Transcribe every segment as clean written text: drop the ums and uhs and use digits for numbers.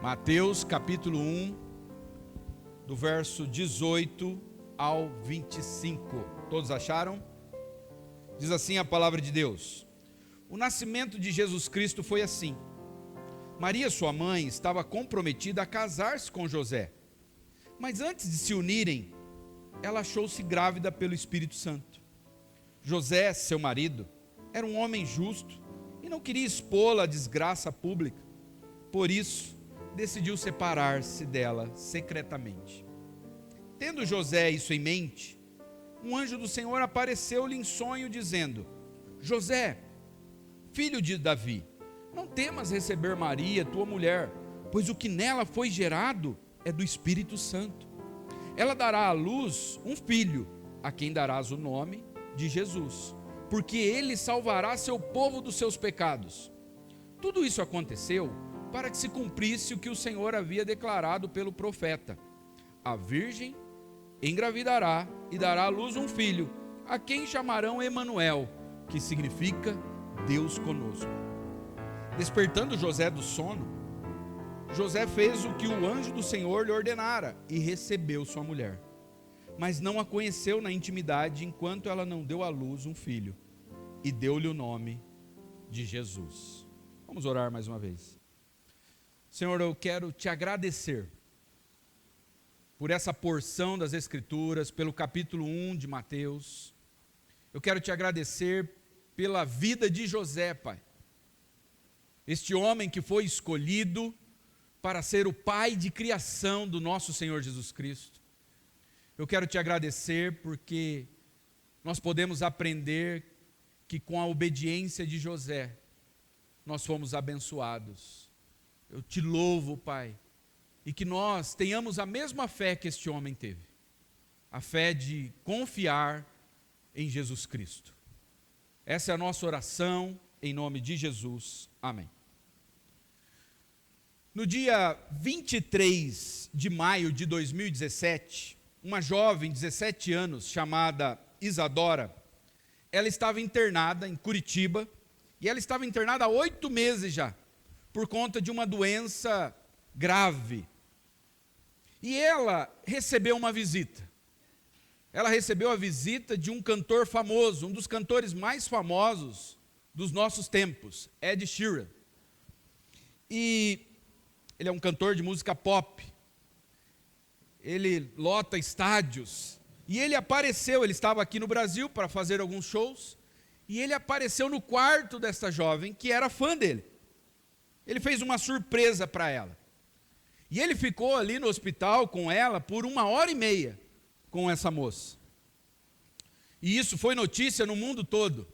Mateus capítulo 1, do verso 18 ao 25. Todos acharam? Diz assim a palavra de Deus: O nascimento de Jesus Cristo foi assim. Maria, sua mãe, estava comprometida a casar-se com José. Mas antes de se unirem, ela achou-se grávida pelo Espírito Santo. José, seu marido, era um homem justo e não queria expô-la à desgraça pública. Por isso, decidiu separar-se dela secretamente. Tendo José isso em mente, um anjo do Senhor apareceu-lhe em sonho, dizendo: José, filho de Davi, não temas receber Maria, tua mulher, pois o que nela foi gerado é do Espírito Santo. Ela dará à luz um filho, a quem darás o nome de Jesus, porque ele salvará seu povo dos seus pecados. Tudo isso aconteceu para que se cumprisse o que o Senhor havia declarado pelo profeta: a virgem engravidará e dará à luz um filho, a quem chamarão Emanuel, que significa Deus conosco. Despertando José do sono, José fez o que o anjo do Senhor lhe ordenara e recebeu sua mulher. Mas não a conheceu na intimidade enquanto ela não deu à luz um filho, e deu-lhe o nome de Jesus. Vamos orar mais uma vez. Senhor, eu quero te agradecer por essa porção das Escrituras, pelo capítulo 1 de Mateus. Eu quero te agradecer pela vida de José, Pai. Este homem que foi escolhido para ser o pai de criação do nosso Senhor Jesus Cristo. Eu quero te agradecer porque nós podemos aprender que com a obediência de José, nós fomos abençoados. Eu te louvo, Pai, e que nós tenhamos a mesma fé que este homem teve, a fé de confiar em Jesus Cristo. Essa é a nossa oração, em nome de Jesus. Amém. No dia 23 de maio de 2017, uma jovem de 17 anos, chamada Isadora, ela estava internada em Curitiba, e ela estava internada há 8 meses já, por conta de uma doença grave. E ela recebeu uma visita. Ela recebeu a visita de um cantor famoso, um dos cantores mais famosos dos nossos tempos, Ed Sheeran. E ele é um cantor de música pop. Ele lota estádios. E ele apareceu, ele estava aqui no Brasil para fazer alguns shows, e ele apareceu no quarto dessa jovem, que era fã dele. Ele fez uma surpresa para ela. E ele ficou ali no hospital com ela por 1h30 com essa moça. E isso foi notícia no mundo todo.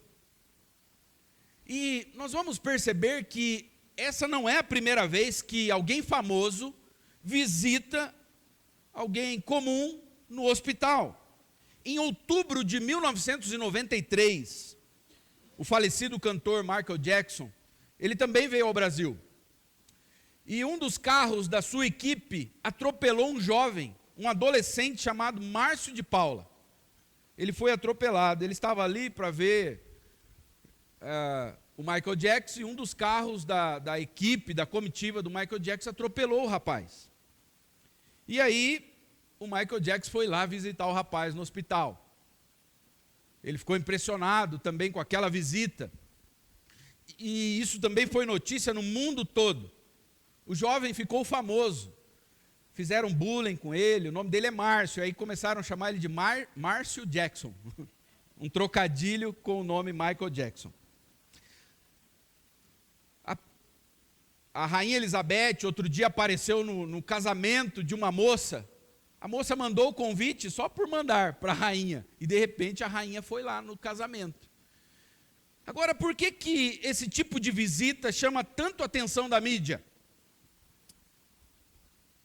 E nós vamos perceber que essa não é a primeira vez que alguém famoso visita alguém comum no hospital. Em outubro de 1993, o falecido cantor Michael Jackson, ele também veio ao Brasil. E um dos carros da sua equipe atropelou um jovem, um adolescente chamado Márcio de Paula. Ele foi atropelado, ele estava ali para ver o Michael Jackson, e um dos carros da equipe, da comitiva do Michael Jackson, atropelou o rapaz. E aí, o Michael Jackson foi lá visitar o rapaz no hospital. Ele ficou impressionado também com aquela visita. E isso também foi notícia no mundo todo. O jovem ficou famoso. Fizeram bullying com ele, o nome dele é Márcio. Aí começaram a chamar ele de Márcio Jackson. Um trocadilho com o nome Michael Jackson. A rainha Elizabeth outro dia apareceu no casamento de uma moça. A moça mandou o convite só por mandar para a rainha. E de repente a rainha foi lá no casamento. Agora, por que esse tipo de visita chama tanto a atenção da mídia?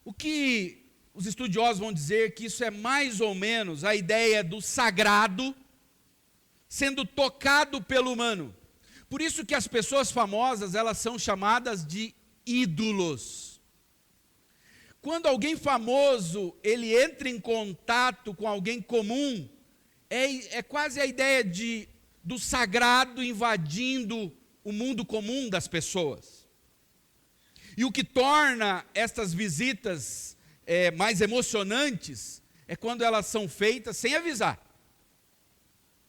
O que os estudiosos vão dizer que isso é mais ou menos a ideia do sagrado sendo tocado pelo humano. Por isso que as pessoas famosas, elas são chamadas de ídolos. Quando alguém famoso, ele entra em contato com alguém comum, é quase a ideia do sagrado invadindo o mundo comum das pessoas. E o que torna estas visitas mais emocionantes é quando elas são feitas sem avisar,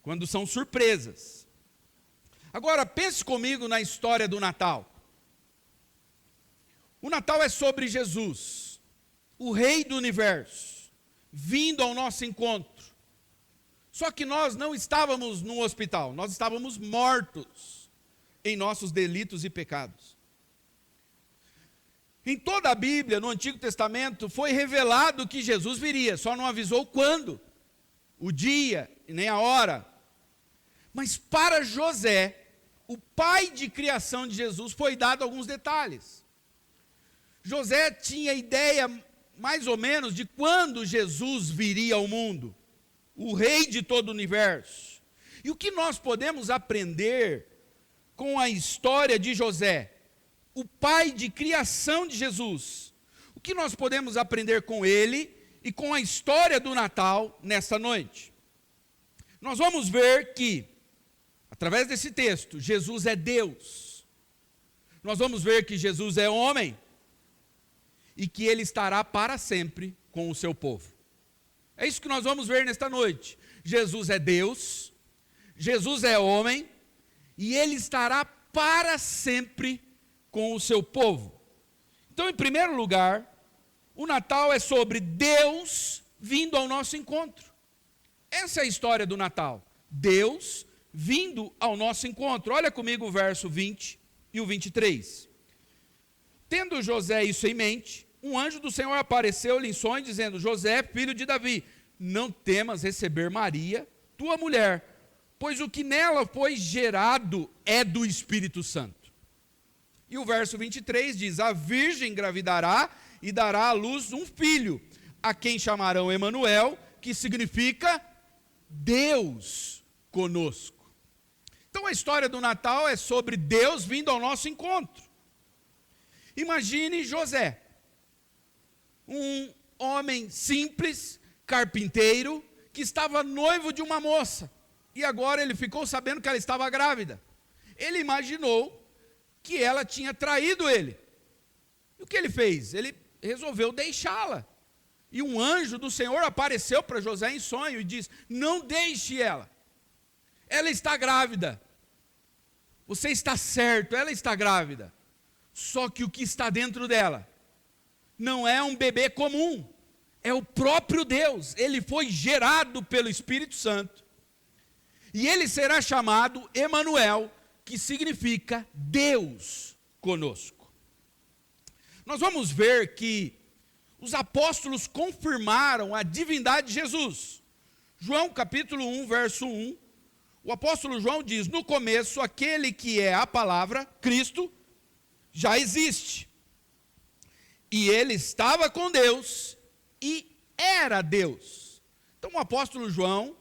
quando são surpresas. Agora, pense comigo na história do Natal. O Natal é sobre Jesus, o Rei do Universo, vindo ao nosso encontro. Só que nós não estávamos no hospital, nós estávamos mortos em nossos delitos e pecados. Em toda a Bíblia, no Antigo Testamento, foi revelado que Jesus viria, só não avisou quando, o dia e nem a hora. Mas para José, o pai de criação de Jesus, foi dado alguns detalhes. José tinha ideia, mais ou menos, de quando Jesus viria ao mundo, o rei de todo o universo. E o que nós podemos aprender com a história de José, o pai de criação de Jesus? O que nós podemos aprender com ele e com a história do Natal nessa noite? Nós vamos ver que, através desse texto, Jesus é Deus. Nós vamos ver que Jesus é homem e que ele estará para sempre com o seu povo. É isso que nós vamos ver nesta noite. Jesus é Deus, Jesus é homem e ele estará para sempre com o seu povo. Então, em primeiro lugar, o Natal é sobre Deus vindo ao nosso encontro. Essa é a história do Natal. Deus vindo ao nosso encontro. Olha comigo o verso 20 e o 23. Tendo José isso em mente, um anjo do Senhor apareceu-lhe em sonho, dizendo: José, filho de Davi, não temas receber Maria, tua mulher, pois o que nela foi gerado é do Espírito Santo. E o verso 23 diz: a virgem engravidará e dará à luz um filho, a quem chamarão Emanuel, que significa Deus conosco. Então a história do Natal é sobre Deus vindo ao nosso encontro. Imagine José, um homem simples, carpinteiro, que estava noivo de uma moça, e agora ele ficou sabendo que ela estava grávida. Ele imaginou que ela tinha traído ele. E o que ele fez? Ele resolveu deixá-la. E um anjo do Senhor apareceu para José em sonho e disse: não deixe ela. Ela está grávida. Você está certo, ela está grávida. Só que o que está dentro dela não é um bebê comum. É o próprio Deus. Ele foi gerado pelo Espírito Santo. E ele será chamado Emanuel, que significa Deus conosco. Nós vamos ver que os apóstolos confirmaram a divindade de Jesus. João capítulo 1, verso 1, o apóstolo João diz: no começo, aquele que é a palavra, Cristo, já existe. E ele estava com Deus e era Deus. Então o apóstolo João,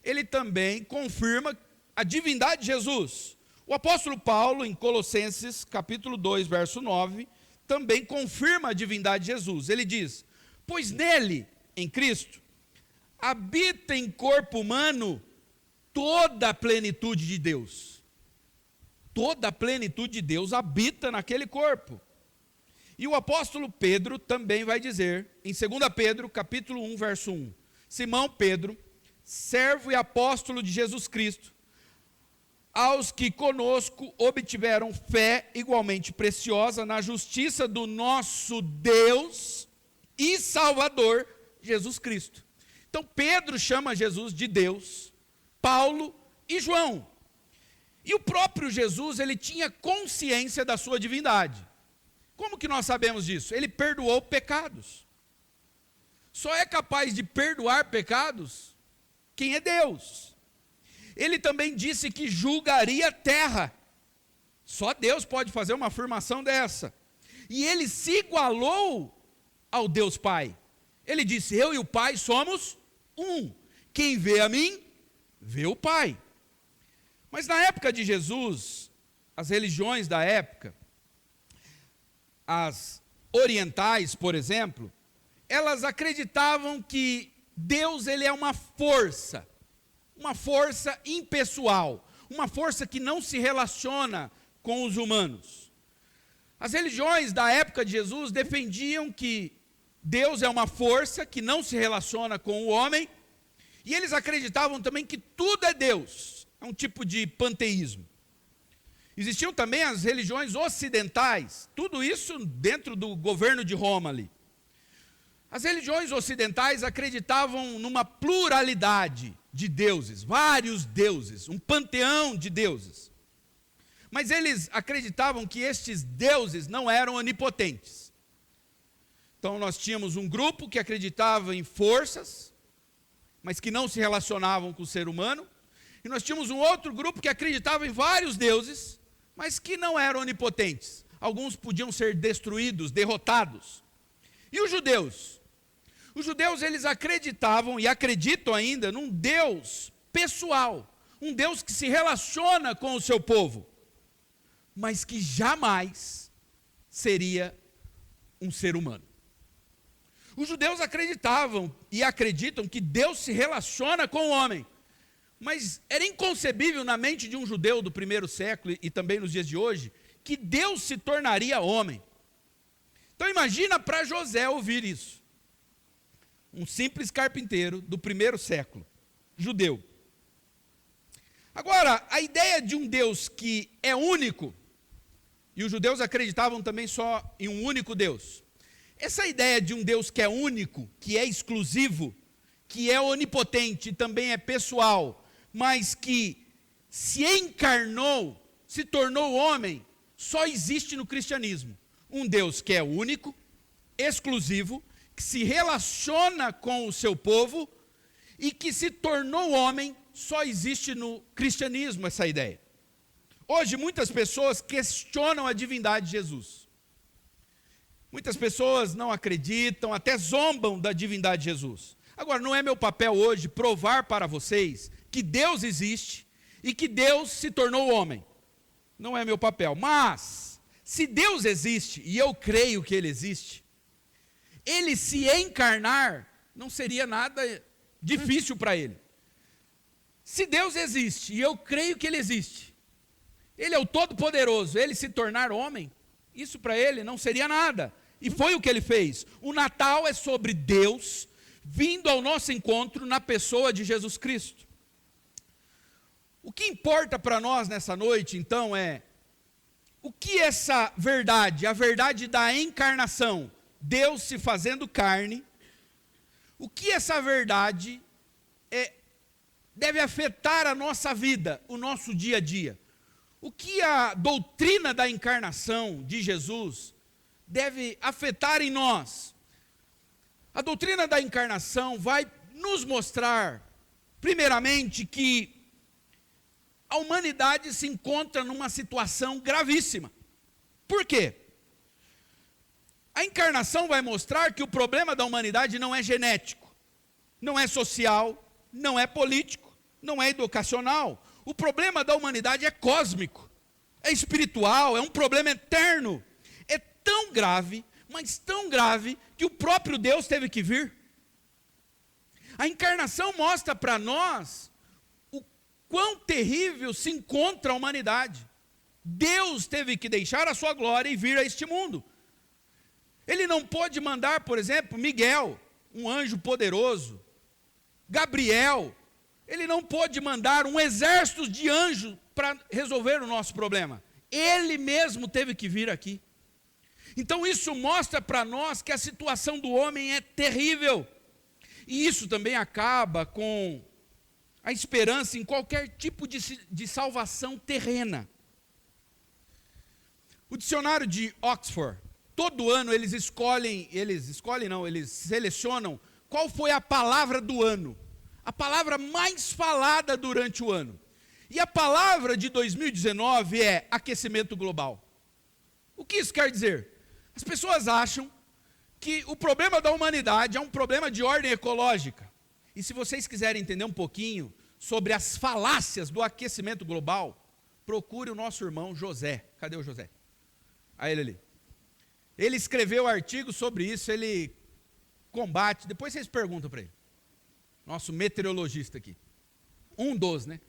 ele também confirma a divindade de Jesus. O apóstolo Paulo, em Colossenses, capítulo 2, verso 9, também confirma a divindade de Jesus. Ele diz: pois nele, em Cristo, habita em corpo humano toda a plenitude de Deus. Toda a plenitude de Deus habita naquele corpo. E o apóstolo Pedro também vai dizer, em 2 Pedro, capítulo 1, verso 1, Simão Pedro, servo e apóstolo de Jesus Cristo, aos que conosco obtiveram fé igualmente preciosa na justiça do nosso Deus e Salvador, Jesus Cristo. Então Pedro chama Jesus de Deus, Paulo e João. E o próprio Jesus, ele tinha consciência da sua divindade. Como que nós sabemos disso? Ele perdoou pecados. Só é capaz de perdoar pecados quem é Deus. Ele também disse que julgaria a terra. Só Deus pode fazer uma afirmação dessa. E ele se igualou ao Deus Pai. Ele disse: eu e o Pai somos um. Quem vê a mim, vê o Pai. Mas na época de Jesus, as religiões da época, as orientais, por exemplo, elas acreditavam que Deus, ele é uma força impessoal, uma força que não se relaciona com os humanos. As religiões da época de Jesus defendiam que Deus é uma força que não se relaciona com o homem, e eles acreditavam também que tudo é Deus, é um tipo de panteísmo. Existiam também as religiões ocidentais, tudo isso dentro do governo de Roma ali. As religiões ocidentais acreditavam numa pluralidade de deuses, vários deuses, um panteão de deuses. Mas eles acreditavam que estes deuses não eram onipotentes. Então nós tínhamos um grupo que acreditava em forças, mas que não se relacionavam com o ser humano. E nós tínhamos um outro grupo que acreditava em vários deuses, mas que não eram onipotentes. Alguns podiam ser destruídos, derrotados. E os judeus? Os judeus, eles acreditavam e acreditam ainda num Deus pessoal, um Deus que se relaciona com o seu povo, mas que jamais seria um ser humano. Os judeus acreditavam e acreditam que Deus se relaciona com o homem, mas era inconcebível na mente de um judeu do primeiro século e também nos dias de hoje, que Deus se tornaria homem. Então imagina para José ouvir isso. Um simples carpinteiro do primeiro século, judeu. Agora, a ideia de um Deus que é único, e os judeus acreditavam também só em um único Deus. Essa ideia de um Deus que é único, que é exclusivo, que é onipotente e também é pessoal, mas que se encarnou, se tornou homem, só existe no cristianismo. Um Deus que é único, exclusivo, que se relaciona com o seu povo e que se tornou homem, só existe no cristianismo essa ideia. Hoje muitas pessoas questionam a divindade de Jesus. Muitas pessoas não acreditam, até zombam da divindade de Jesus. Agora, não é meu papel hoje provar para vocês que Deus existe e que Deus se tornou homem. Não é meu papel. Mas, se Deus existe, e eu creio que Ele existe, Ele se encarnar não seria nada difícil para Ele. Se Deus existe, e eu creio que Ele existe, Ele é o Todo-Poderoso, Ele se tornar homem, isso para Ele não seria nada. E foi o que Ele fez. O Natal é sobre Deus vindo ao nosso encontro na pessoa de Jesus Cristo. O que importa para nós nessa noite, então, é o que essa verdade, a verdade da encarnação, Deus se fazendo carne, o que essa verdade deve afetar a nossa vida, o nosso dia a dia. O que a doutrina da encarnação de Jesus deve afetar em nós. A doutrina da encarnação vai nos mostrar, primeiramente, que a humanidade se encontra numa situação gravíssima. Por quê? A encarnação vai mostrar que o problema da humanidade não é genético, não é social, não é político, não é educacional. O problema da humanidade é cósmico, é espiritual, é um problema eterno. É tão grave, mas tão grave, que o próprio Deus teve que vir. A encarnação mostra para nós o quão terrível se encontra a humanidade. Deus teve que deixar a sua glória e vir a este mundo. Ele não pôde mandar, por exemplo, Miguel, um anjo poderoso, Gabriel. Ele não pôde mandar um exército de anjos para resolver o nosso problema. Ele mesmo teve que vir aqui. Então isso mostra para nós que a situação do homem é terrível. E isso também acaba com a esperança em qualquer tipo de salvação terrena. O dicionário de Oxford, todo ano eles selecionam qual foi a palavra do ano, a palavra mais falada durante o ano. E a palavra de 2019 é aquecimento global. O que isso quer dizer? As pessoas acham que o problema da humanidade é um problema de ordem ecológica. E se vocês quiserem entender um pouquinho sobre as falácias do aquecimento global, procure o nosso irmão José. Cadê o José? Ele ali. Ele escreveu artigo sobre isso, ele combate, depois vocês perguntam para ele. Nosso meteorologista aqui. Um dos, né?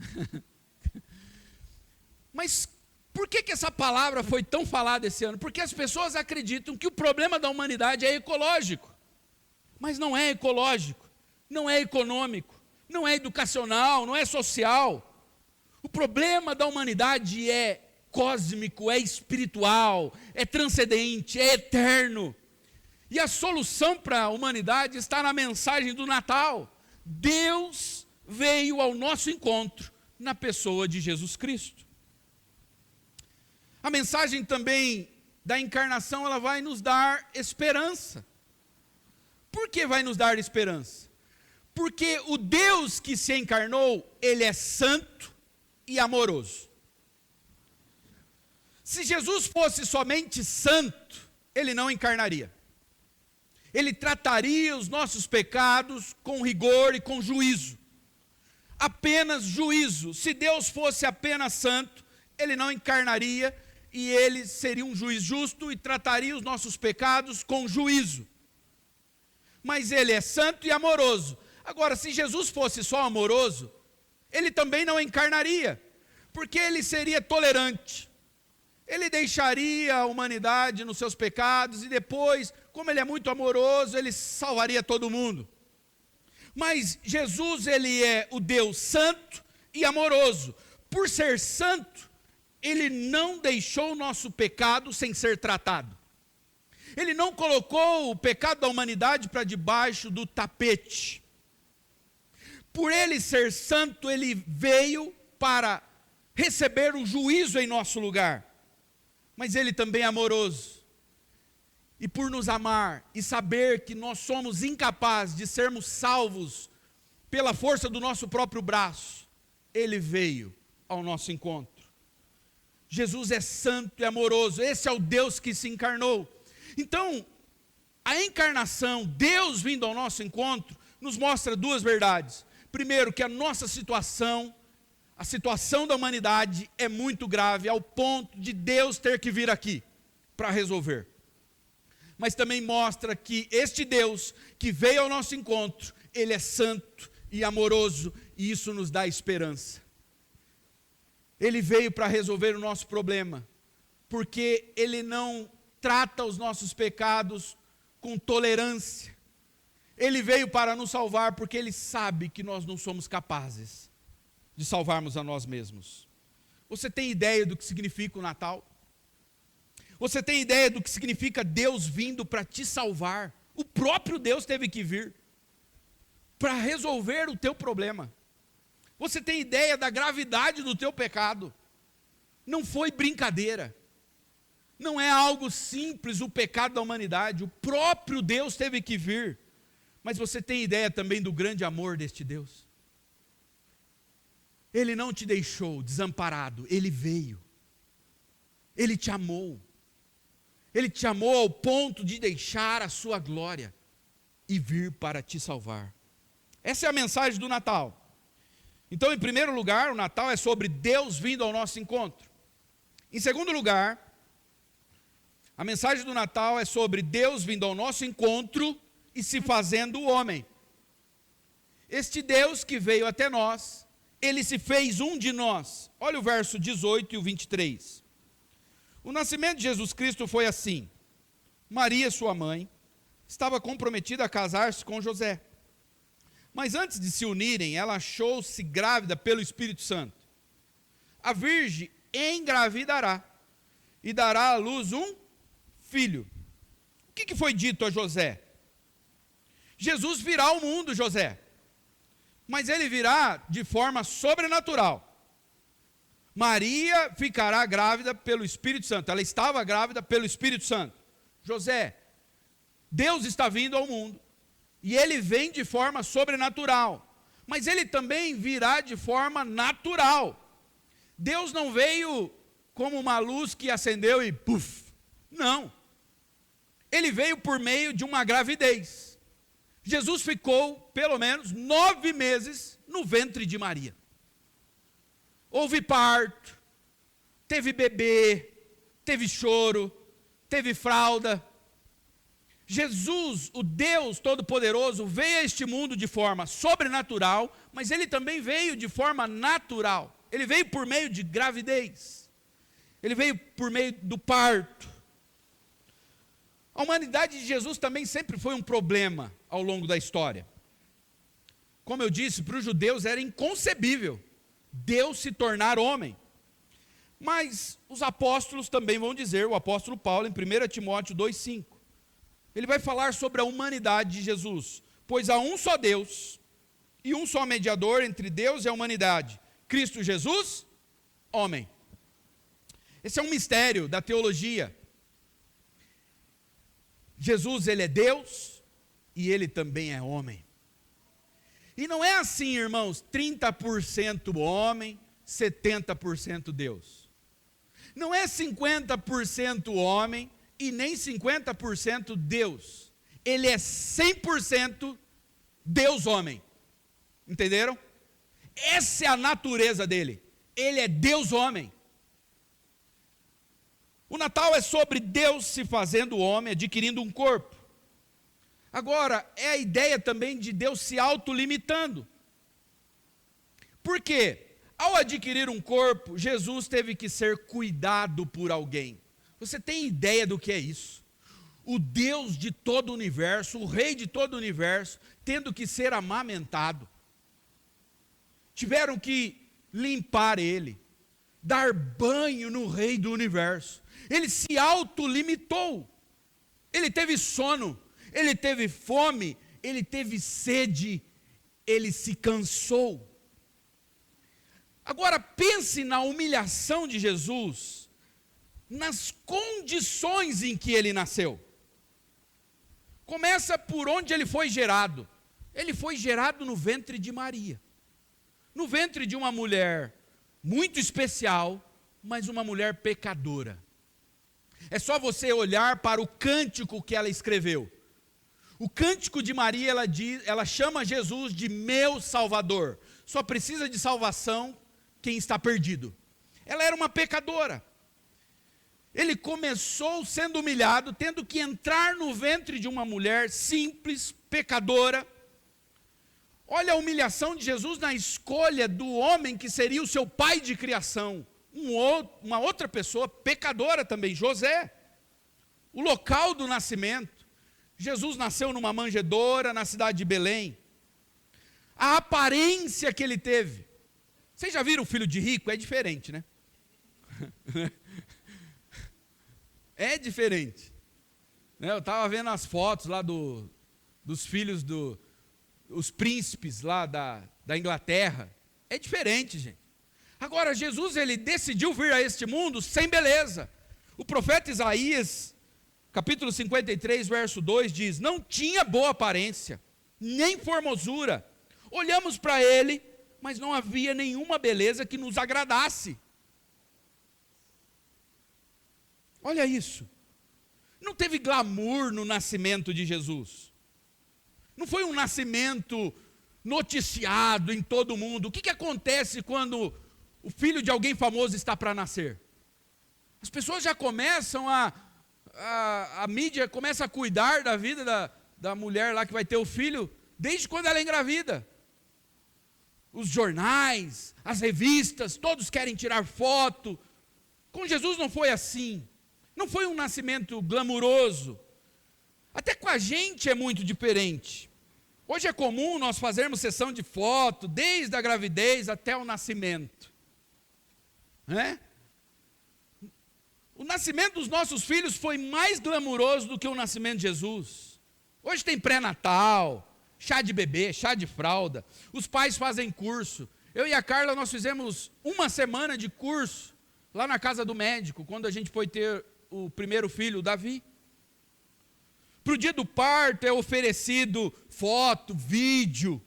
Mas Por que essa palavra foi tão falada esse ano? Porque as pessoas acreditam que o problema da humanidade é ecológico. Mas não é ecológico, não é econômico, não é educacional, não é social. O problema da humanidade é cósmico, é espiritual, é transcendente, é eterno. E a solução para a humanidade está na mensagem do Natal. Deus veio ao nosso encontro na pessoa de Jesus Cristo. A mensagem também da encarnação, ela vai nos dar esperança. Por que vai nos dar esperança? Porque o Deus que se encarnou, ele é santo e amoroso. Se Jesus fosse somente santo, ele não encarnaria. Ele trataria os nossos pecados com rigor e com juízo. Apenas juízo. Se Deus fosse apenas santo, ele não encarnaria e ele seria um juiz justo e trataria os nossos pecados com juízo. Mas ele é santo e amoroso. Agora, se Jesus fosse só amoroso, ele também não encarnaria, porque ele seria tolerante. Ele deixaria a humanidade nos seus pecados e depois, como ele é muito amoroso, ele salvaria todo mundo. Mas Jesus, ele é o Deus santo e amoroso. Por ser santo, ele não deixou o nosso pecado sem ser tratado. Ele não colocou o pecado da humanidade para debaixo do tapete. Por ele ser santo, ele veio para receber o juízo em nosso lugar. Mas ele também é amoroso. E por nos amar e saber que nós somos incapazes de sermos salvos pela força do nosso próprio braço, ele veio ao nosso encontro. Jesus é santo e amoroso, esse é o Deus que se encarnou. Então, a encarnação, Deus vindo ao nosso encontro, nos mostra duas verdades. Primeiro, que a nossa situação, a situação da humanidade é muito grave, ao ponto de Deus ter que vir aqui para resolver. Mas também mostra que este Deus que veio ao nosso encontro, ele é santo e amoroso, e isso nos dá esperança. Ele veio para resolver o nosso problema, porque ele não trata os nossos pecados com tolerância. Ele veio para nos salvar porque ele sabe que nós não somos capazes de salvarmos a nós mesmos. Você tem ideia do que significa o Natal? Você tem ideia do que significa Deus vindo para te salvar? O próprio Deus teve que vir para resolver o teu problema. Você tem ideia da gravidade do teu pecado? Não foi brincadeira. Não é algo simples o pecado da humanidade. O próprio Deus teve que vir. Mas você tem ideia também do grande amor deste Deus? Ele não te deixou desamparado, ele veio. Ele te amou. Ele te amou ao ponto de deixar a sua glória e vir para te salvar. Essa é a mensagem do Natal. Então, em primeiro lugar, o Natal é sobre Deus vindo ao nosso encontro. Em segundo lugar, a mensagem do Natal é sobre Deus vindo ao nosso encontro e se fazendo homem. Este Deus que veio até nós, ele se fez um de nós. Olha o verso 18 e o 23. O nascimento de Jesus Cristo foi assim. Maria, sua mãe, estava comprometida a casar-se com José. Mas antes de se unirem, ela achou-se grávida pelo Espírito Santo. A virgem engravidará e dará à luz um filho. O que foi dito a José? Jesus virá ao mundo, José. Mas ele virá de forma sobrenatural. Maria ficará grávida pelo Espírito Santo. Ela estava grávida pelo Espírito Santo. José, Deus está vindo ao mundo. E ele vem de forma sobrenatural. Mas ele também virá de forma natural. Deus não veio como uma luz que acendeu e puf. Não. Ele veio por meio de uma gravidez. Jesus ficou pelo menos 9 meses no ventre de Maria. Houve parto, teve bebê, teve choro, teve fralda. Jesus, o Deus Todo-Poderoso, veio a este mundo de forma sobrenatural, mas ele também veio de forma natural. Ele veio por meio de gravidez. Ele veio por meio do parto. A humanidade de Jesus também sempre foi um problema ao longo da história. Como eu disse, para os judeus era inconcebível Deus se tornar homem. Mas os apóstolos também vão dizer, o apóstolo Paulo em 1 Timóteo 2,5, ele vai falar sobre a humanidade de Jesus. Pois há um só Deus e um só mediador entre Deus e a humanidade, Cristo Jesus, homem. Esse é um mistério da teologia. Jesus, ele é Deus e ele também é homem. E não é assim, irmãos, 30% homem, 70% Deus. Não é 50% homem e nem 50% Deus. Ele é 100% Deus homem. Entenderam? Essa é a natureza dele. Ele é Deus homem. O Natal é sobre Deus se fazendo homem, adquirindo um corpo. Agora, é a ideia também de Deus se autolimitando. Por quê? Ao adquirir um corpo, Jesus teve que ser cuidado por alguém. Você tem ideia do que é isso? O Deus de todo o universo, o Rei de todo o universo, tendo que ser amamentado. Tiveram que limpar ele, dar banho no Rei do universo. Ele se autolimitou. Ele teve sono, ele teve fome, ele teve sede, ele se cansou. Agora pense na humilhação de Jesus, nas condições em que ele nasceu. Começa por onde ele foi gerado. Ele foi gerado no ventre de Maria. No ventre de uma mulher muito especial, mas uma mulher pecadora. É só você olhar para o cântico que ela escreveu. O cântico de Maria, ela chama Jesus de meu Salvador. Só precisa de salvação quem está perdido. Ela era uma pecadora. Ele começou sendo humilhado, tendo que entrar no ventre de uma mulher simples, pecadora. Olha a humilhação de Jesus na escolha do homem que seria o seu pai de criação. Uma outra pessoa, pecadora também, José. O local do nascimento. Jesus nasceu numa manjedoura na cidade de Belém. A aparência que ele teve. Vocês já viram o filho de rico? É diferente, né? É diferente. Eu estava vendo as fotos lá dos filhos os príncipes lá da Inglaterra. É diferente, gente. Agora, Jesus, ele decidiu vir a este mundo sem beleza. O profeta Isaías, capítulo 53, verso 2, diz: não tinha boa aparência, nem formosura. Olhamos para ele, mas não havia nenhuma beleza que nos agradasse. Olha isso. Não teve glamour no nascimento de Jesus. Não foi um nascimento noticiado em todo mundo. O que acontece quando o filho de alguém famoso está para nascer? As pessoas já começam a mídia começa a cuidar da vida da mulher lá que vai ter o filho, desde quando ela é engravida. Os jornais, as revistas, todos querem tirar foto. Com Jesus não foi assim. Não foi um nascimento glamuroso. Até com a gente é muito diferente. Hoje é comum nós fazermos sessão de foto, desde a gravidez até o nascimento. Né? O nascimento dos nossos filhos foi mais glamuroso do que o nascimento de Jesus. Hoje tem pré-natal, chá de bebê, chá de fralda. Os pais fazem curso. Eu e a Carla, nós fizemos uma semana de curso lá na casa do médico, quando a gente foi ter o primeiro filho, o Davi. Para o dia do parto é oferecido foto, vídeo.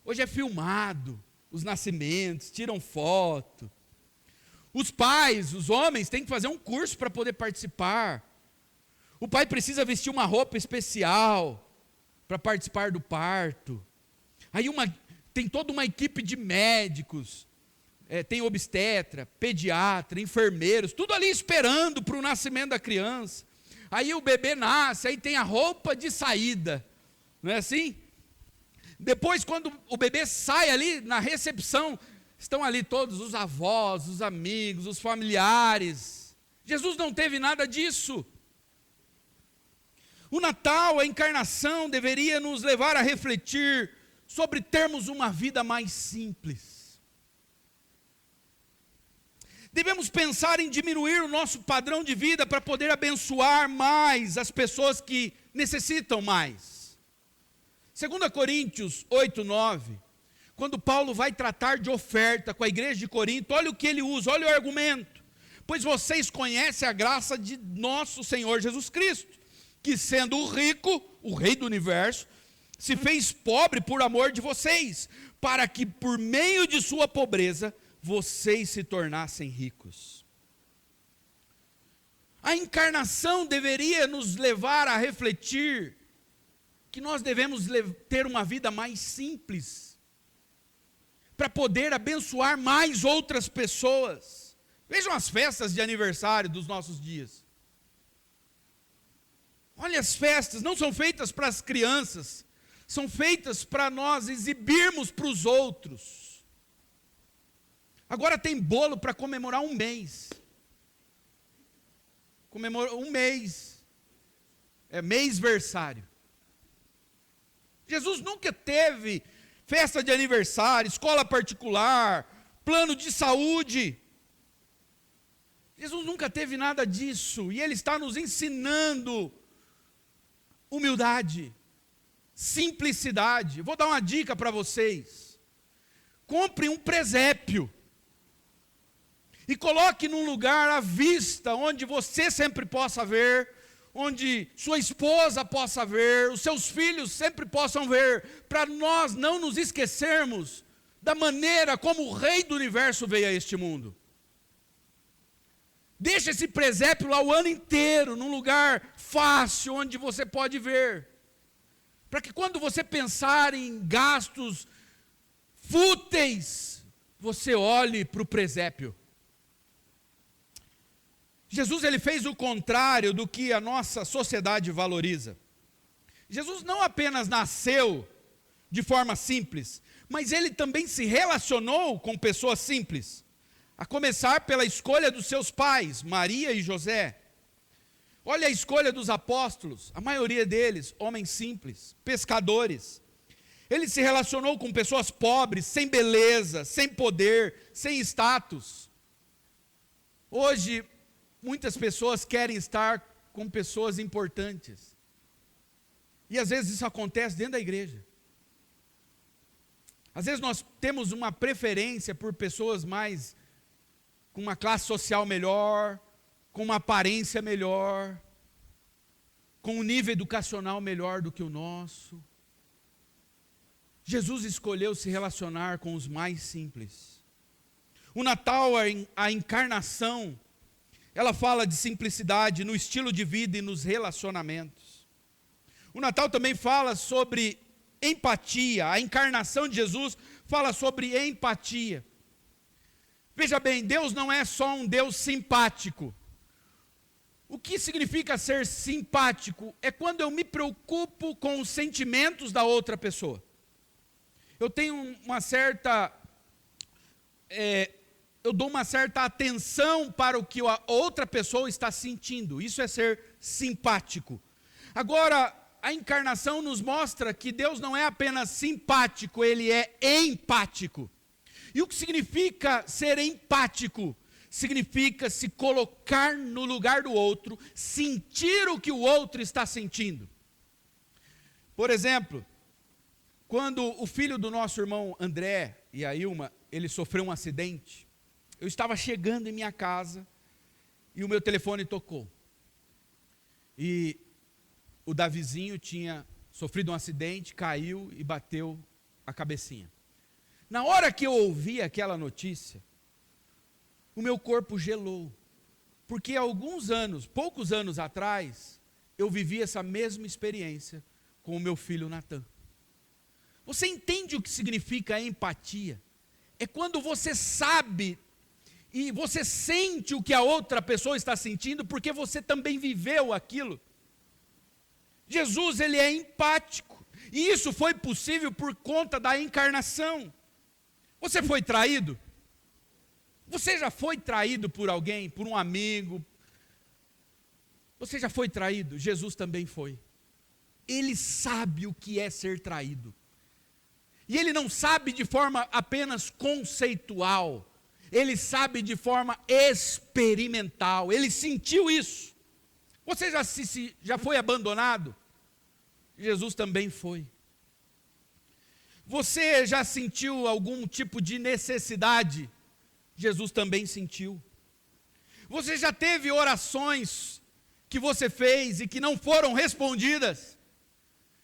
Hoje é filmado os nascimentos, tiram foto. Os pais, os homens, têm que fazer um curso para poder participar. O pai precisa vestir uma roupa especial para participar do parto. Aí tem toda uma equipe de médicos, tem obstetra, pediatra, enfermeiros, tudo ali esperando para o nascimento da criança. Aí o bebê nasce, aí tem a roupa de saída, não é assim? Depois, quando o bebê sai ali na recepção, estão ali todos os avós, os amigos, os familiares. Jesus não teve nada disso. O Natal, a encarnação, deveria nos levar a refletir sobre termos uma vida mais simples. Devemos pensar em diminuir o nosso padrão de vida para poder abençoar mais as pessoas que necessitam mais. 2 Coríntios 8, 9, quando Paulo vai tratar de oferta com a igreja de Corinto, olha o que ele usa, olha o argumento. Pois vocês conhecem a graça de nosso Senhor Jesus Cristo, que sendo o rico, o rei do universo, se fez pobre por amor de vocês, para que por meio de sua pobreza, vocês se tornassem ricos. A encarnação deveria nos levar a refletir que nós devemos ter uma vida mais simples, para poder abençoar mais outras pessoas. Vejam as festas de aniversário dos nossos dias. Olha, as festas não são feitas para as crianças, são feitas para nós exibirmos para os outros. Agora tem bolo para comemorar um mês. Comemora um mês. É mêsversário. Jesus nunca teve festa de aniversário, escola particular, plano de saúde. Jesus nunca teve nada disso. E Ele está nos ensinando humildade, simplicidade. Vou dar uma dica para vocês. Compre um presépio e coloque num lugar à vista, onde você sempre possa ver, onde sua esposa possa ver, os seus filhos sempre possam ver, para nós não nos esquecermos da maneira como o Rei do Universo veio a este mundo. Deixa esse presépio lá o ano inteiro, num lugar fácil, onde você pode ver. Para que quando você pensar em gastos fúteis, você olhe para o presépio. Jesus, ele fez o contrário do que a nossa sociedade valoriza. Jesus não apenas nasceu de forma simples, mas ele também se relacionou com pessoas simples. A começar pela escolha dos seus pais, Maria e José. Olha a escolha dos apóstolos, a maioria deles, homens simples, pescadores. Ele se relacionou com pessoas pobres, sem beleza, sem poder, sem status. Hoje, muitas pessoas querem estar com pessoas importantes. E às vezes isso acontece dentro da igreja. Às vezes nós temos uma preferência por pessoas mais com uma classe social melhor, com uma aparência melhor, com um nível educacional melhor do que o nosso. Jesus escolheu se relacionar com os mais simples. O Natal, a encarnação, ela fala de simplicidade no estilo de vida e nos relacionamentos. O Natal também fala sobre empatia. A encarnação de Jesus fala sobre empatia. Veja bem, Deus não é só um Deus simpático. O que significa ser simpático? É quando eu me preocupo com os sentimentos da outra pessoa. Eu tenho eu dou uma certa atenção para o que a outra pessoa está sentindo. Isso é ser simpático. Agora, a encarnação nos mostra que Deus não é apenas simpático, Ele é empático. E o que significa ser empático? Significa se colocar no lugar do outro, sentir o que o outro está sentindo. Por exemplo, quando o filho do nosso irmão André e a Ilma, ele sofreu um acidente, eu estava chegando em minha casa e o meu telefone tocou. E o Davizinho tinha sofrido um acidente, caiu e bateu a cabecinha. Na hora que eu ouvi aquela notícia, o meu corpo gelou. Porque há poucos anos atrás, eu vivi essa mesma experiência com o meu filho Natan. Você entende o que significa empatia? É quando você sabe e você sente o que a outra pessoa está sentindo, porque você também viveu aquilo. Jesus, ele é empático. E isso foi possível por conta da encarnação. Você foi traído? Você já foi traído por alguém, por um amigo, Você já foi traído? Jesus também foi. Ele sabe o que é ser traído. E ele não sabe de forma apenas conceitual. Ele sabe de forma experimental. Ele sentiu isso. Você já foi abandonado? Jesus também foi. Você já sentiu algum tipo de necessidade? Jesus também sentiu. Você já teve orações que você fez e que não foram respondidas?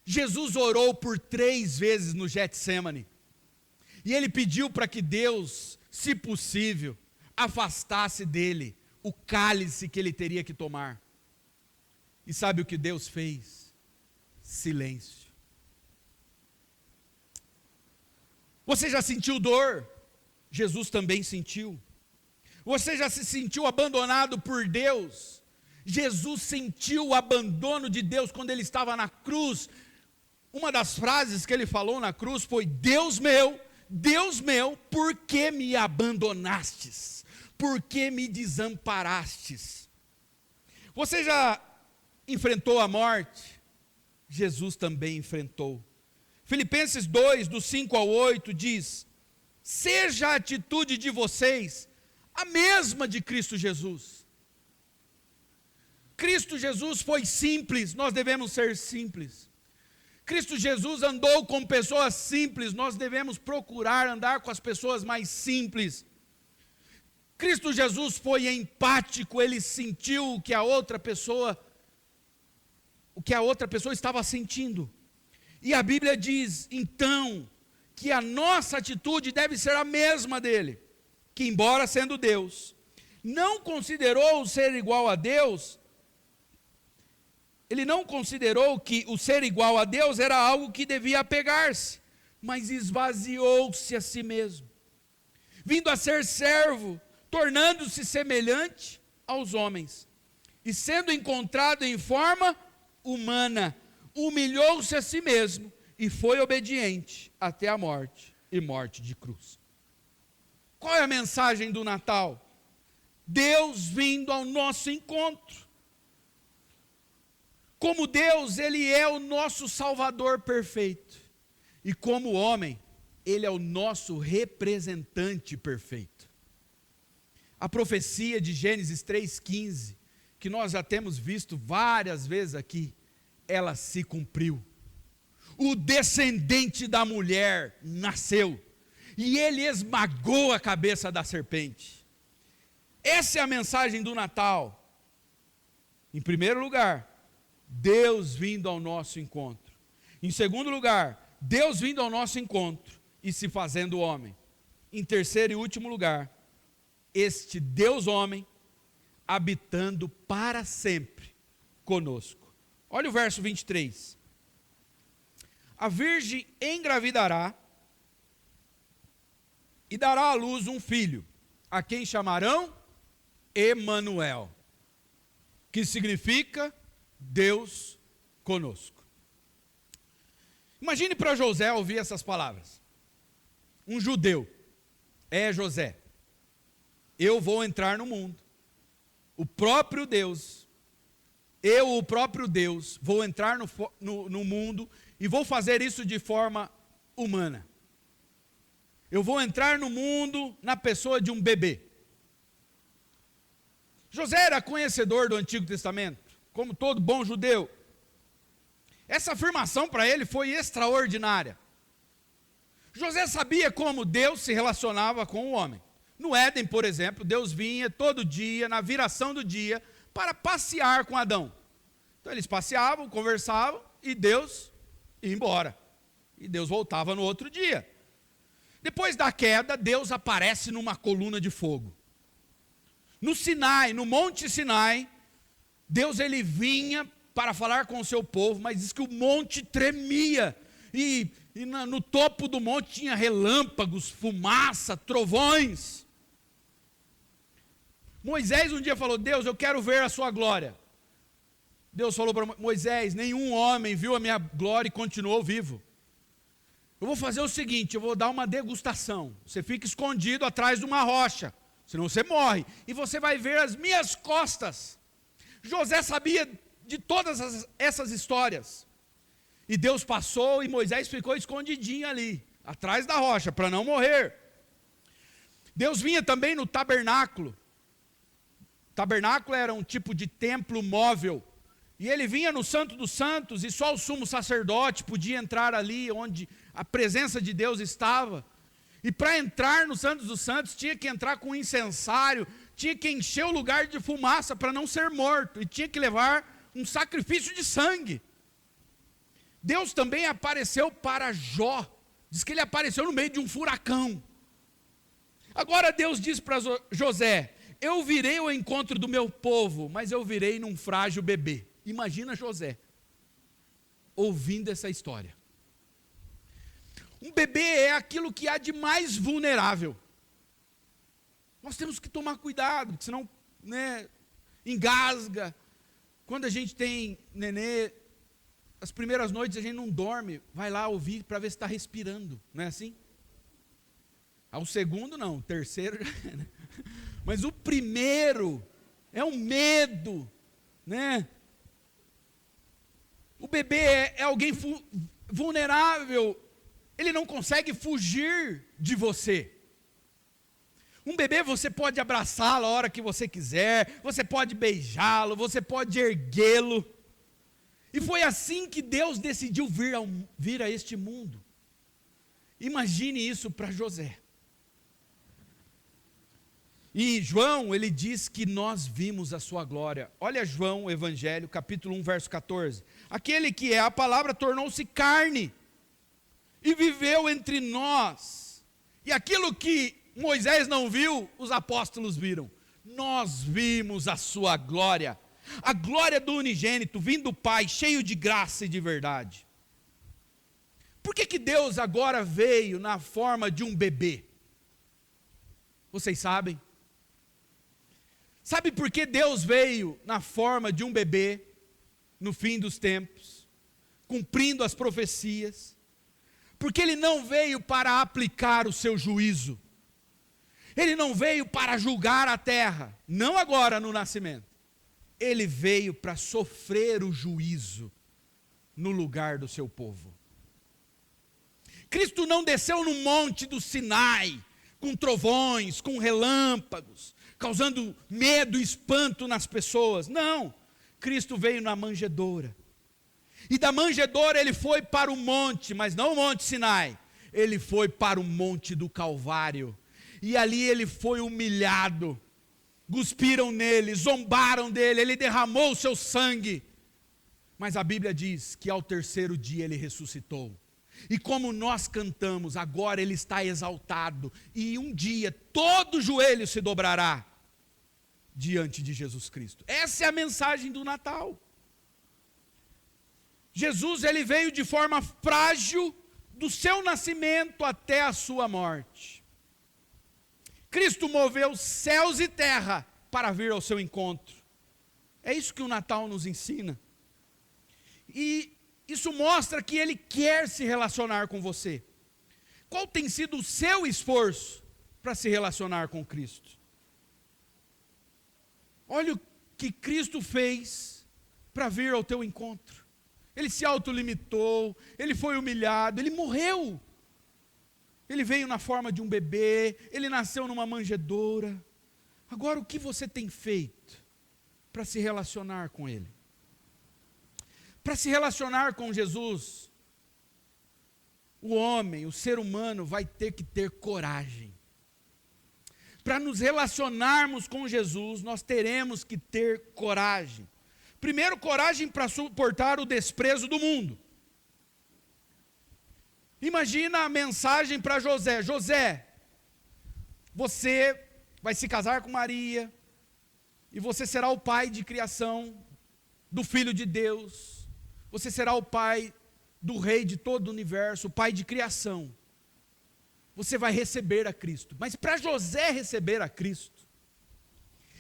Jesus orou por 3 vezes no Getsemane. E ele pediu para que Deus, se possível, afastasse dele o cálice que ele teria que tomar. E sabe o que Deus fez? Silêncio. Você já sentiu dor? Jesus também sentiu. Você já se sentiu abandonado por Deus? Jesus sentiu o abandono de Deus quando ele estava na cruz. Uma das frases que ele falou na cruz foi: Deus meu, por que me abandonastes? Por que me desamparastes? Você já enfrentou a morte? Jesus também enfrentou. Filipenses 2, do 5 ao 8, diz: seja a atitude de vocês a mesma de Cristo Jesus. Cristo Jesus foi simples, nós devemos ser simples. Cristo Jesus andou com pessoas simples, nós devemos procurar andar com as pessoas mais simples. Cristo Jesus foi empático, ele sentiu o que a outra pessoa estava sentindo. E a Bíblia diz, então, que a nossa atitude deve ser a mesma dele, que embora sendo Deus, não considerou o ser igual a Deus, ele não considerou que o ser igual a Deus era algo que devia apegar-se, mas esvaziou-se a si mesmo, vindo a ser servo, tornando-se semelhante aos homens, e sendo encontrado em forma humana, humilhou-se a si mesmo, e foi obediente até a morte, e morte de cruz. Qual é a mensagem do Natal? Deus vindo ao nosso encontro. Como Deus, Ele é o nosso Salvador perfeito. E como homem, Ele é o nosso representante perfeito. A profecia de Gênesis 3,15, que nós já temos visto várias vezes aqui, ela se cumpriu. O descendente da mulher nasceu, e ele esmagou a cabeça da serpente. Essa é a mensagem do Natal. Em primeiro lugar, Deus vindo ao nosso encontro. Em segundo lugar, Deus vindo ao nosso encontro e se fazendo homem. Em terceiro e último lugar, este Deus homem habitando para sempre conosco. Olha o verso 23. A virgem engravidará e dará à luz um filho, a quem chamarão Emanuel, que significa Deus conosco. Imagine para José ouvir essas palavras. Um judeu, José, eu vou entrar no mundo. O próprio Deus, vou entrar no mundo e vou fazer isso de forma humana. Eu vou entrar no mundo na pessoa de um bebê. José era conhecedor do Antigo Testamento, como todo bom judeu. Essa afirmação para ele foi extraordinária. José sabia como Deus se relacionava com o homem. No Éden, por exemplo, Deus vinha todo dia, na viração do dia, para passear com Adão. Então eles passeavam, conversavam, e Deus ia embora. E Deus voltava no outro dia. Depois da queda, Deus aparece numa coluna de fogo. No Sinai, no Monte Sinai, Deus ele vinha para falar com o seu povo, mas diz que o monte tremia, e no topo do monte tinha relâmpagos, fumaça, trovões. Moisés um dia falou: Deus, eu quero ver a sua glória. Deus falou para Moisés: nenhum homem viu a minha glória e continuou vivo. Eu vou fazer o seguinte, eu vou dar uma degustação. Você fica escondido atrás de uma rocha, senão você morre. E você vai ver as minhas costas. José sabia de todas essas histórias. E Deus passou e Moisés ficou escondidinho ali, atrás da rocha, para não morrer. Deus vinha também no tabernáculo. O tabernáculo era um tipo de templo móvel. E ele vinha no Santo dos Santos e só o sumo sacerdote podia entrar ali onde a presença de Deus estava. E para entrar no Santo dos Santos tinha que entrar com um incensário, tinha que encher o lugar de fumaça para não ser morto. E tinha que levar um sacrifício de sangue. Deus também apareceu para Jó. Diz que ele apareceu no meio de um furacão. Agora Deus diz para José: eu virei ao encontro do meu povo, mas eu virei num frágil bebê. Imagina José ouvindo essa história. Um bebê é aquilo que há de mais vulnerável. Nós temos que tomar cuidado, porque senão, engasga. Quando a gente tem nenê, as primeiras noites a gente não dorme, vai lá ouvir para ver se está respirando, não é assim? Ao segundo não, o terceiro já é, né? Mas o primeiro é um medo, né? O bebê é alguém vulnerável, ele não consegue fugir de você. Um bebê você pode abraçá-lo a hora que você quiser, você pode beijá-lo, você pode erguê-lo. E foi assim que Deus decidiu vir a este mundo. Imagine isso para José. E João, ele diz que nós vimos a sua glória. Olha João, Evangelho, capítulo 1, verso 14. Aquele que é a palavra tornou-se carne e viveu entre nós. E aquilo que Moisés não viu, os apóstolos viram. Nós vimos a sua glória. A glória do unigênito, vindo do Pai, cheio de graça e de verdade. Por que Deus agora veio na forma de um bebê? Vocês sabem? Sabe por que Deus veio na forma de um bebê, no fim dos tempos, cumprindo as profecias? Porque Ele não veio para aplicar o seu juízo. Ele não veio para julgar a terra, não agora no nascimento. Ele veio para sofrer o juízo no lugar do seu povo. Cristo não desceu no monte do Sinai, com trovões, com relâmpagos, causando medo e espanto nas pessoas. Não, Cristo veio na manjedoura. E da manjedoura ele foi para o monte, mas não o monte Sinai. Ele foi para o monte do Calvário. E ali ele foi humilhado. Cuspiram nele, zombaram dele, ele derramou o seu sangue. Mas a Bíblia diz que ao terceiro dia ele ressuscitou. E como nós cantamos, agora ele está exaltado. E um dia todo joelho se dobrará diante de Jesus Cristo. Essa é a mensagem do Natal. Jesus, ele veio de forma frágil do seu nascimento até a sua morte. Cristo moveu céus e terra para vir ao seu encontro. É isso que o Natal nos ensina. E isso mostra que Ele quer se relacionar com você. Qual tem sido o seu esforço para se relacionar com Cristo? Olha o que Cristo fez para vir ao teu encontro. Ele se autolimitou, Ele foi humilhado, Ele morreu. Ele veio na forma de um bebê, Ele nasceu numa manjedoura. Agora o que você tem feito para se relacionar com Ele? Para se relacionar com Jesus, o homem, o ser humano vai ter que ter coragem. Para nos relacionarmos com Jesus, nós teremos que ter coragem. Primeiro, coragem para suportar o desprezo do mundo. Imagina a mensagem para José: José, você vai se casar com Maria, e você será o pai de criação do Filho de Deus, você será o pai do Rei de todo o universo, o pai de criação. Você vai receber a Cristo. Mas para José receber a Cristo,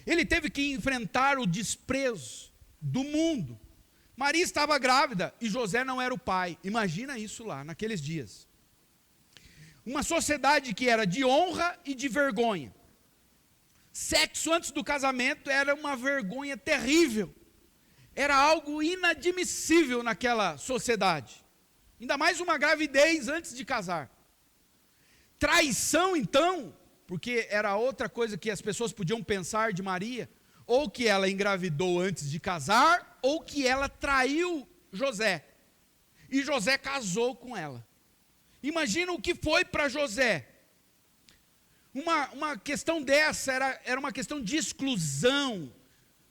ele teve que enfrentar o desprezo do mundo. Maria estava grávida e José não era o pai. Imagina isso lá, naqueles dias. Uma sociedade que era de honra e de vergonha. Sexo antes do casamento era uma vergonha terrível. era algo inadmissível naquela sociedade. Ainda mais uma gravidez antes de casar. Traição, então, porque era outra coisa que as pessoas podiam pensar de Maria, ou que ela engravidou antes de casar, ou que ela traiu José. E José casou com ela. Imagina o que foi para José. Uma questão dessa era uma questão de exclusão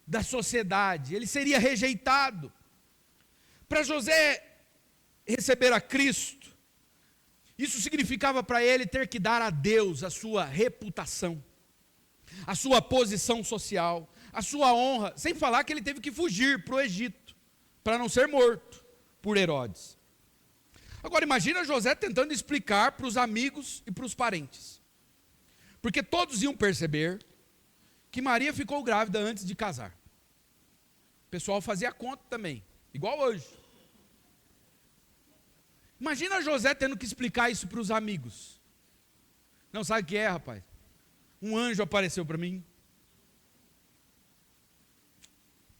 da sociedade. Ele seria rejeitado. Para José receber a Cristo, isso significava para ele ter que dar a Deus a sua reputação, a sua posição social, a sua honra, sem falar que ele teve que fugir para o Egito, para não ser morto por Herodes. Agora imagina José tentando explicar para os amigos e para os parentes, porque todos iam perceber que Maria ficou grávida antes de casar. O pessoal fazia conta também, igual hoje. Imagina José tendo que explicar isso para os amigos. Não sabe o que é, rapaz? Um anjo apareceu para mim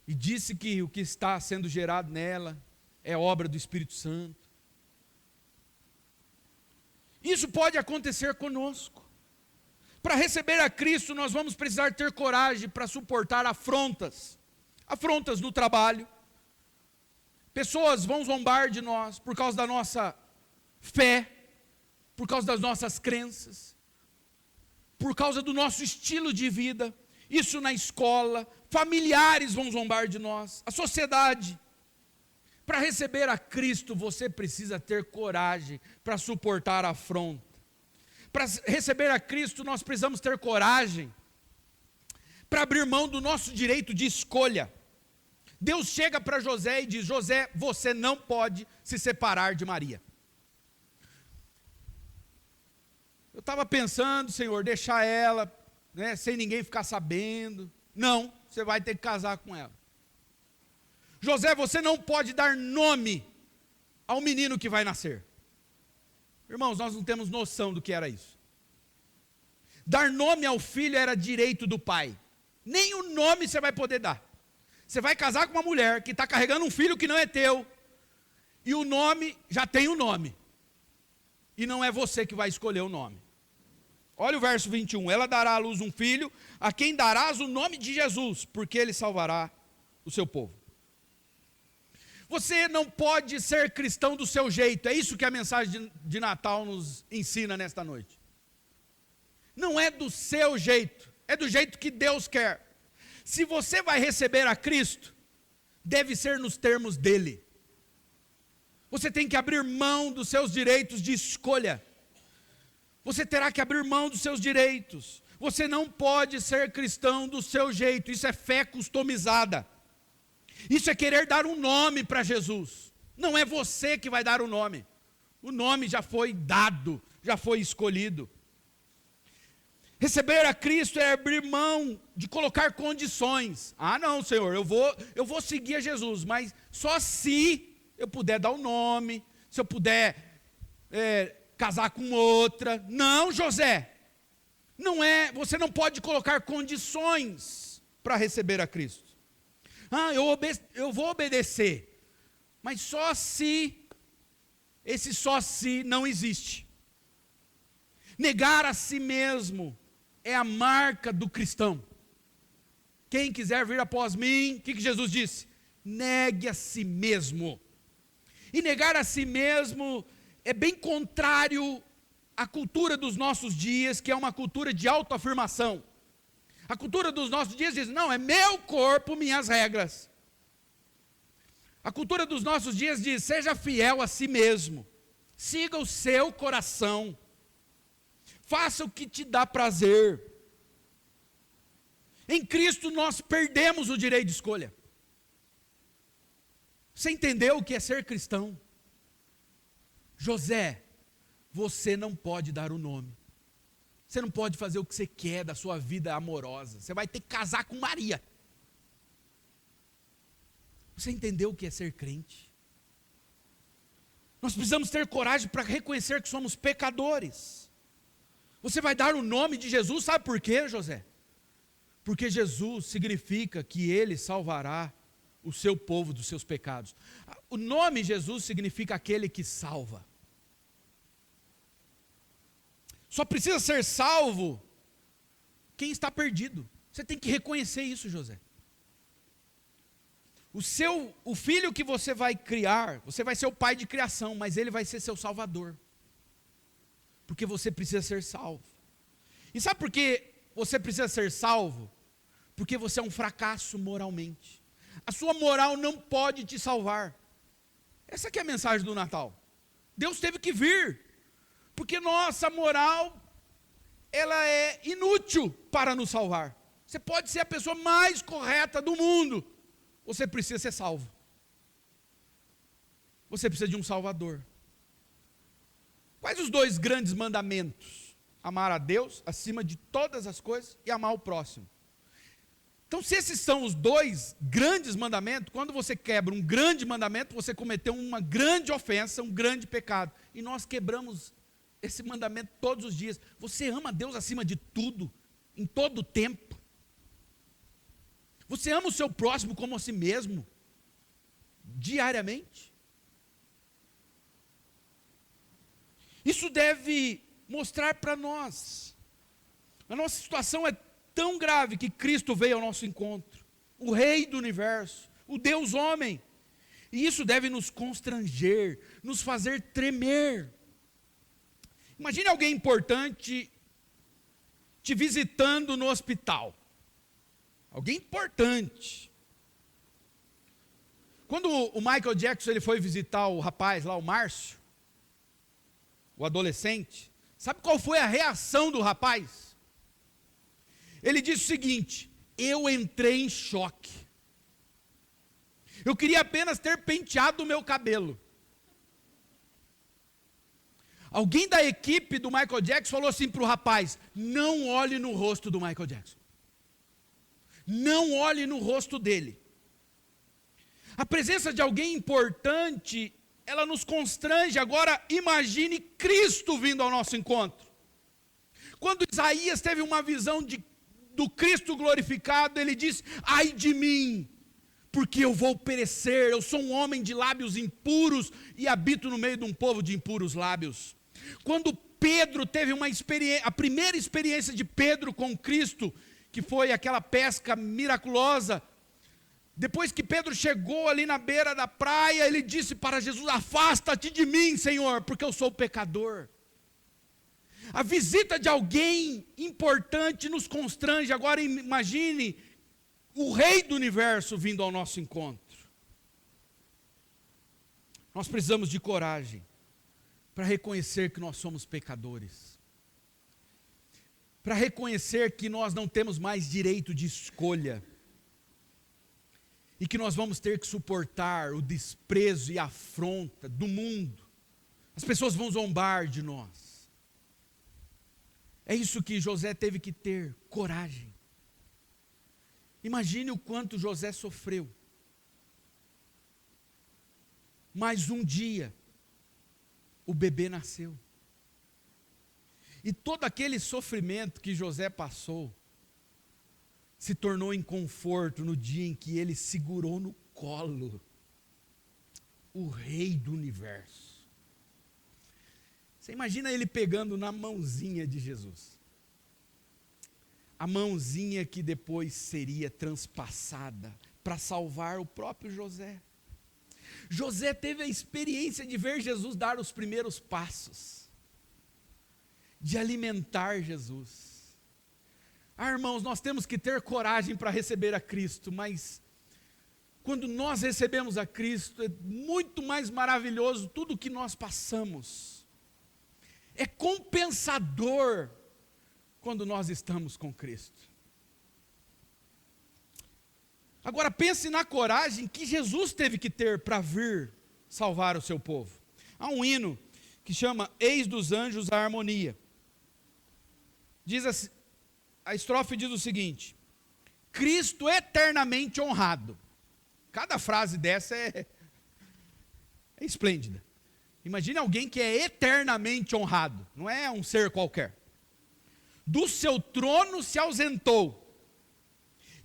e disse que o que está sendo gerado nela é obra do Espírito Santo. Isso pode acontecer conosco. Para receber a Cristo, nós vamos precisar ter coragem para suportar afrontas no trabalho. Pessoas vão zombar de nós por causa da nossa fé, por causa das nossas crenças, por causa do nosso estilo de vida. Isso na escola, familiares vão zombar de nós, a sociedade. Para receber a Cristo, você precisa ter coragem para suportar a afronta. Para receber a Cristo, nós precisamos ter coragem para abrir mão do nosso direito de escolha. Deus chega para José e diz: José, você não pode se separar de Maria. Eu estava pensando, Senhor, deixar ela, sem ninguém ficar sabendo. Não, você vai ter que casar com ela. José, você não pode dar nome ao menino que vai nascer. Irmãos, nós não temos noção do que era isso. Dar nome ao filho era direito do pai. Nem o nome você vai poder dar. Você vai casar com uma mulher que está carregando um filho que não é teu, e o nome, já tem o nome, e não é você que vai escolher o nome. Olha o verso 21, ela dará à luz um filho, a quem darás o nome de Jesus, porque ele salvará o seu povo. Você não pode ser cristão do seu jeito, é isso que a mensagem de Natal nos ensina nesta noite. Não é do seu jeito, é do jeito que Deus quer. Se você vai receber a Cristo, deve ser nos termos dele. Você tem que abrir mão dos seus direitos de escolha. Você terá que abrir mão dos seus direitos. Você não pode ser cristão do seu jeito. Isso é fé customizada. Isso é querer dar um nome para Jesus. Não é você que vai dar o nome. O nome já foi dado, já foi escolhido. Receber a Cristo é abrir mão de colocar condições. Ah, não, Senhor, eu vou seguir a Jesus, mas só se eu puder dar o nome, se eu puder casar com outra. Não, José, não é, você não pode colocar condições para receber a Cristo. Ah, eu vou obedecer, mas só se, esse só se não existe. Negar a si mesmo é a marca do cristão. Quem quiser vir após mim, o que Jesus disse? Negue a si mesmo. E negar a si mesmo é bem contrário à cultura dos nossos dias, que é uma cultura de autoafirmação. A cultura dos nossos dias diz: não, é meu corpo, minhas regras. A cultura dos nossos dias diz: seja fiel a si mesmo. Siga o seu coração. Faça o que te dá prazer. Em Cristo nós perdemos o direito de escolha. Você entendeu o que é ser cristão? José, você não pode dar o nome. Você não pode fazer o que você quer da sua vida amorosa. Você vai ter que casar com Maria. Você entendeu o que é ser crente? Nós precisamos ter coragem para reconhecer que somos pecadores. Você vai dar o nome de Jesus, sabe por quê, José? Porque Jesus significa que Ele salvará o seu povo dos seus pecados. O nome Jesus significa aquele que salva. Só precisa ser salvo quem está perdido. Você tem que reconhecer isso, José. O filho que você vai criar, você vai ser o pai de criação, mas ele vai ser seu salvador. Porque você precisa ser salvo. E sabe por que você precisa ser salvo? Porque você é um fracasso moralmente. A sua moral não pode te salvar. Essa aqui é a mensagem do Natal. Deus teve que vir. Porque nossa moral, ela é inútil para nos salvar. Você pode ser a pessoa mais correta do mundo. Você precisa ser salvo. Você precisa de um salvador. Quais os dois grandes mandamentos? Amar a Deus acima de todas as coisas e amar o próximo. Então, se esses são os dois grandes mandamentos, quando você quebra um grande mandamento, você cometeu uma grande ofensa, um grande pecado. E nós quebramos esse mandamento todos os dias. Você ama a Deus acima de tudo, em todo o tempo. Você ama o seu próximo como a si mesmo, diariamente. Isso deve mostrar para nós. A nossa situação é tão grave que Cristo veio ao nosso encontro. O Rei do Universo, o Deus homem. E isso deve nos constranger, nos fazer tremer. Imagine alguém importante te visitando no hospital. Alguém importante. Quando o Michael Jackson ele foi visitar o rapaz lá, o Márcio, o adolescente, sabe qual foi a reação do rapaz? Ele disse o seguinte: eu entrei em choque. Eu queria apenas ter penteado o meu cabelo. Alguém da equipe do Michael Jackson falou assim para o rapaz: não olhe no rosto do Michael Jackson. Não olhe no rosto dele. A presença de alguém importante, ela nos constrange. Agora, imagine Cristo vindo ao nosso encontro. Quando Isaías teve uma visão do Cristo glorificado, ele disse: ai de mim, porque eu vou perecer, eu sou um homem de lábios impuros e habito no meio de um povo de impuros lábios. Quando Pedro teve a primeira experiência de Pedro com Cristo, que foi aquela pesca miraculosa, depois que Pedro chegou ali na beira da praia, ele disse para Jesus: afasta-te de mim, Senhor, porque eu sou pecador. A visita de alguém importante nos constrange. Agora imagine o Rei do Universo vindo ao nosso encontro. Nós precisamos de coragem para reconhecer que nós somos pecadores, para reconhecer que nós não temos mais direito de escolha, e que nós vamos ter que suportar o desprezo e a afronta do mundo. As pessoas vão zombar de nós. É isso que José teve que ter, coragem. Imagine o quanto José sofreu. Mas um dia, o bebê nasceu. E todo aquele sofrimento que José passou, se tornou em conforto no dia em que ele segurou no colo o Rei do Universo. Você imagina ele pegando na mãozinha de Jesus. A mãozinha que depois seria transpassada para salvar o próprio José. José teve a experiência de ver Jesus dar os primeiros passos, de alimentar Jesus. Irmãos, nós temos que ter coragem para receber a Cristo, mas quando nós recebemos a Cristo, é muito mais maravilhoso tudo o que nós passamos. É compensador quando nós estamos com Cristo. Agora pense na coragem que Jesus teve que ter para vir salvar o seu povo. Há um hino que chama Eis dos Anjos a Harmonia. Diz assim, a estrofe diz o seguinte: Cristo eternamente honrado. Cada frase dessa é esplêndida. Imagine alguém que é eternamente honrado, não é um ser qualquer. Do seu trono se ausentou,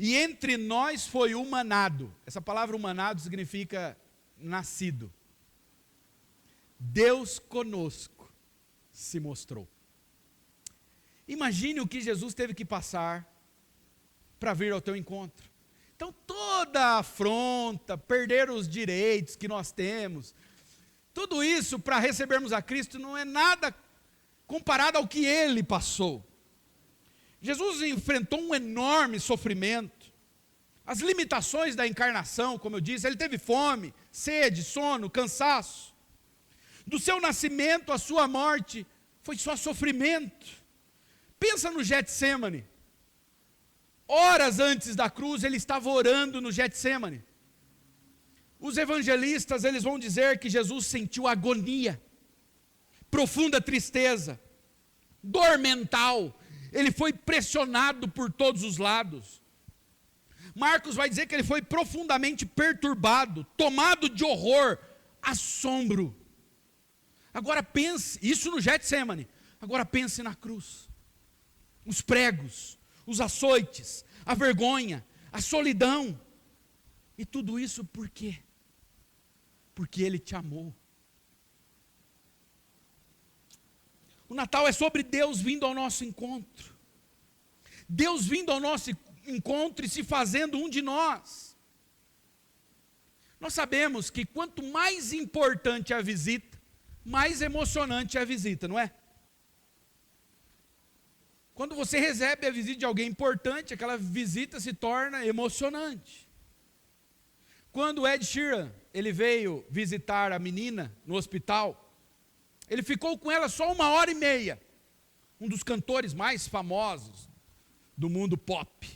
e entre nós foi humanado. Essa palavra humanado significa nascido. Deus conosco se mostrou. Imagine o que Jesus teve que passar para vir ao teu encontro. Então toda a afronta, perder os direitos que nós temos, tudo isso para recebermos a Cristo não é nada comparado ao que Ele passou. Jesus enfrentou um enorme sofrimento, as limitações da encarnação, como eu disse, Ele teve fome, sede, sono, cansaço. Do seu nascimento à sua morte, foi só sofrimento. Pensa no Getsêmani. Horas antes da cruz, ele estava orando no Getsêmani. Os evangelistas, eles vão dizer que Jesus sentiu agonia, profunda tristeza, dor mental. Ele foi pressionado por todos os lados. Marcos vai dizer que ele foi profundamente perturbado, tomado de horror, assombro. Agora pense, isso no Getsêmani. Agora pense na cruz. Os pregos, os açoites, a vergonha, a solidão. E tudo isso por quê? Porque Ele te amou. O Natal é sobre Deus vindo ao nosso encontro. Deus vindo ao nosso encontro e se fazendo um de nós. Nós sabemos que quanto mais importante a visita, mais emocionante é a visita, não é? Quando você recebe a visita de alguém importante, aquela visita se torna emocionante. Quando Ed Sheeran, ele veio visitar a menina no hospital, ele ficou com ela só 1h30, um dos cantores mais famosos do mundo pop.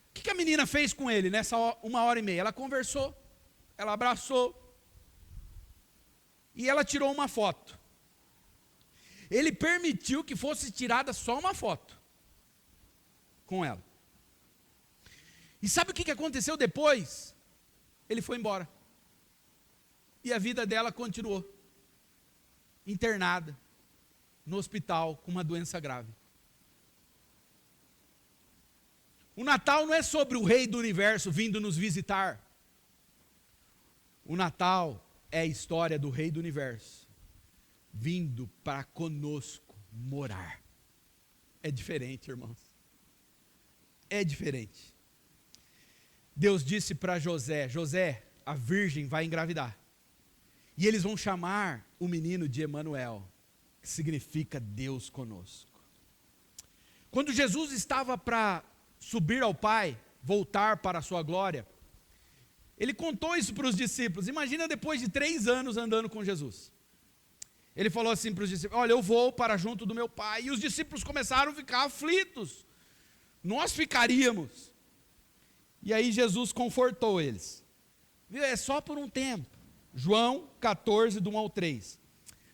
O que a menina fez com ele nessa 1h30? Ela conversou, ela abraçou, e ela tirou uma foto. Ele permitiu que fosse tirada só uma foto com ela. E sabe o que aconteceu depois? Ele foi embora. E a vida dela continuou. Internada no hospital com uma doença grave. O Natal não é sobre o Rei do Universo vindo nos visitar. O Natal é a história do Rei do Universo vindo para conosco morar. É diferente, irmãos. É diferente. Deus disse para José: José, a virgem vai engravidar. E eles vão chamar o menino de Emanuel, que significa Deus conosco. Quando Jesus estava para subir ao Pai, voltar para a sua glória, ele contou isso para os discípulos. Imagina depois de 3 anos andando com Jesus. Ele falou assim para os discípulos: olha, eu vou para junto do meu Pai. E os discípulos começaram a ficar aflitos. Nós ficaríamos. E aí Jesus confortou eles. Viu? É só por um tempo. João 14, do 1 ao 3.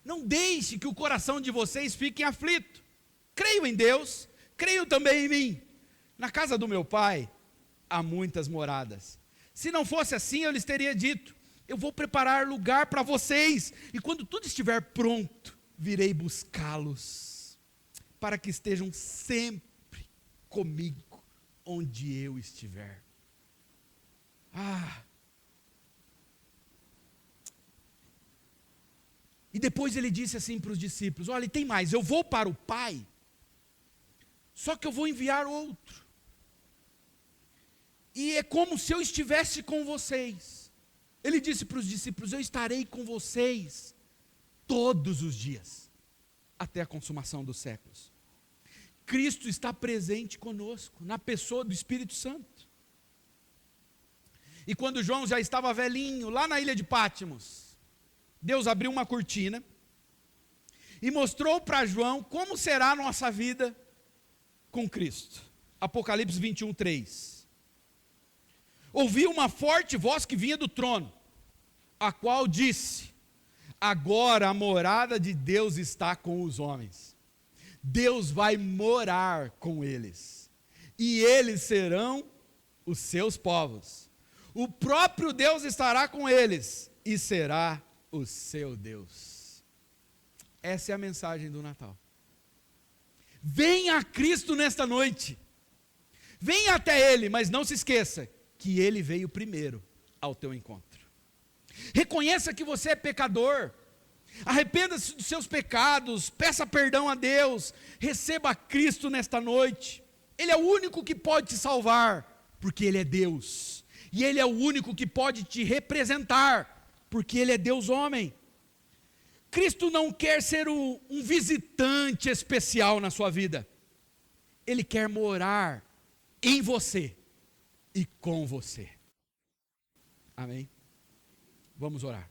Não deixe que o coração de vocês fique aflito. Creio em Deus, creio também em mim. Na casa do meu Pai há muitas moradas. Se não fosse assim, eu lhes teria dito: eu vou preparar lugar para vocês, e quando tudo estiver pronto, virei buscá-los, para que estejam sempre comigo, onde eu estiver. E depois ele disse assim para os discípulos: olha, tem mais, eu vou para o Pai, só que eu vou enviar outro. E é como se eu estivesse com vocês. Ele disse para os discípulos: eu estarei com vocês todos os dias, até a consumação dos séculos. Cristo está presente conosco, na pessoa do Espírito Santo. E quando João já estava velhinho, lá na ilha de Pátimos, Deus abriu uma cortina e mostrou para João como será a nossa vida com Cristo. Apocalipse 21, 3. Ouvi uma forte voz que vinha do trono, a qual disse: agora a morada de Deus está com os homens. Deus vai morar com eles, e eles serão os seus povos. O próprio Deus estará com eles, e será o seu Deus. Essa é a mensagem do Natal. Venha a Cristo nesta noite. Venha até Ele, mas não se esqueça que Ele veio primeiro ao teu encontro. Reconheça que você é pecador. Arrependa-se dos seus pecados, peça perdão a Deus, receba Cristo nesta noite. Ele é o único que pode te salvar, porque Ele é Deus. E Ele é o único que pode te representar, porque Ele é Deus homem. Cristo não quer ser um visitante especial na sua vida. Ele quer morar em você e com você. Amém? Vamos orar.